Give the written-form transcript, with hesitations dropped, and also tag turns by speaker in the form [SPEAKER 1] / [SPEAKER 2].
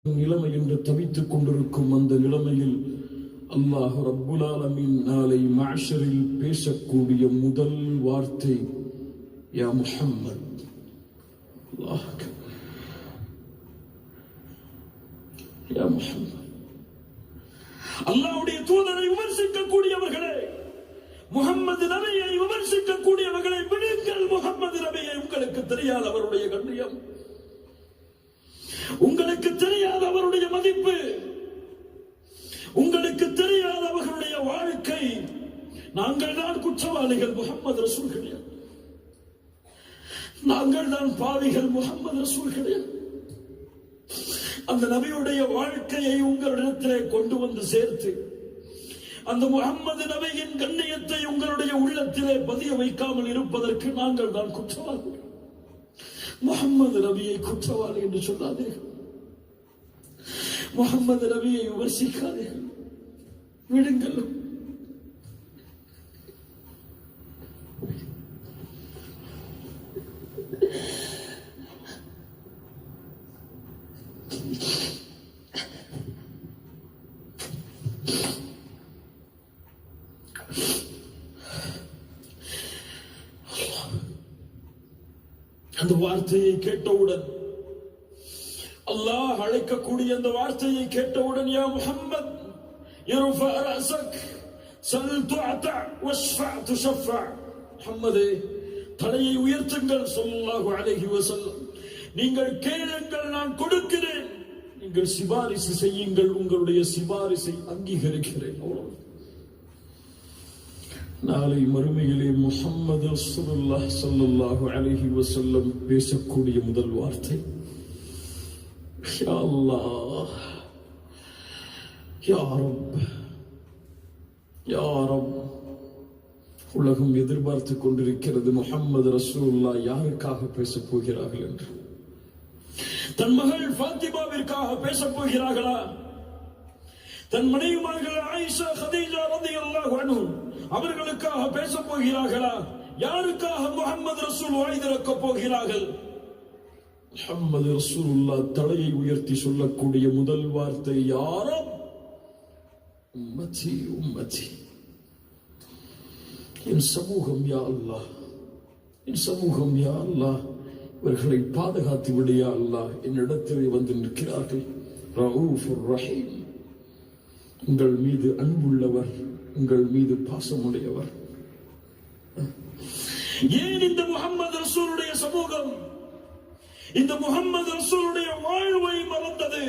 [SPEAKER 1] நிலைமை என்று தவித்துக் கொண்டிருக்கும் அந்த நிலைமையில் அல்லாஹ் ரப்புல் ஆலமீன் நாளை மஹ்ஷரில் பேசக்கூடிய முதல் வார்த்தை யா முஹம்மத். அல்லாஹ் யா முஹம்மத். அல்லாஹ்வுடைய தூதரை விமர்சிக்கக்கூடியவர்களே, முஹம்மது நபியை விமர்சிக்கக்கூடியவர்களை விடுங்கள். முஹம்மது நபியை உங்களுக்கு தெரியாத அவருடைய கண்ணியம், உங்களுக்கு தெரியாத அவருடைய மதிப்பு, உங்களுக்கு தெரியாத அவர்களுடைய வாழ்க்கை. நாங்கள் தான் குற்றவாளிகள், முஹம்மது ரசூல் கிடையாது. நாங்கள் தான் பாவிகள், முஹம்மது ரசூல் கிடையாது. அந்த நபியுடைய வாழ்க்கையை உங்களிடத்திலே கொண்டு வந்து சேர்த்து அந்த முஹம்மது நபியின் கண்ணியத்தை உங்களுடைய உள்ளத்திலே பதிய வைக்காமல் இருப்பதற்கு நாங்கள் தான் குற்றவாளிகள். முஹம்மது நபியை குற்றவாளி என்று சொல்லாதீர்கள். முஹம்மது நபியை விமர்சிக்காதீர்கள், விடுங்கள். அந்த வார்த்தையை கேட்டவுடன், அல்லாஹ் அழைக்கக்கூடிய அந்த வார்த்தையை கேட்டவுடன், யா முஹம்மத் இர்ஃபா ரஅஸக் சல் துஅதா வஷ்ஃபா துஷஃபா. முஹம்மதே, தலையை உயர்த்துங்கள் ஸல்லல்லாஹு அலைஹி வஸல்லம். நீங்கள் கேளுங்கள், நான் கொடுக்கிறேன். நீங்கள் சிபாரிசு செய்யுங்கள், உங்களுடைய சிபாரிசை அங்கீகரிக்கிறேன். அவ்வளவு. நாளை மறுமையிலே முஹம்மது ரசூலுல்லாஹ் ஸல்லல்லாஹு அலைஹி வஸல்லம் பேசக்கூடிய முதல் வார்த்தை யா அல்லாஹ், யா ரப், யா ரப். உலகம் எதிர்பார்த்து கொண்டிருக்கிறது முஹம்மது ரசூலுல்லாஹ் யாருக்காக பேசப் போகிறார்கள் என்று. தன் மகள் ஃபாத்திமாவிற்காக பேசப் போகிறார்களா? தன் மனைவிமார்கள் ஆயிஷா, கதீஜா ரலியல்லாஹு அன்ஹு அவர்களுக்காக பேசப் போகிறார்களா? யாருக்காக முஹம்மது ரசூல் வாய் திறக்கப் போகிறார்கள்? முஹம்மது ரசூலுல்லாஹ் தலையை உயர்த்தி சொல்லக்கூடிய முதல் வார்த்தை யா ரப், உம்மதி உம்மதி. என் சமூகம் யா அல்லாஹ், என் சமூகம் யா அல்லாஹ், இவர்களை பாதுகாத்து விடு யா அல்லாஹ். என்னிடத்திலே வந்து நிற்கிறார்கள். ரഊஃபுர் ரஹீம், உங்கள் மீது அன்புள்ளவர், உங்கள் மீது பாசமுடையவர். ஏன் இந்த முஹம்மது ரசூலுடைய சமூகம், இந்த முஹம்மது ரசூலுடைய வாழ்வை மறந்தது?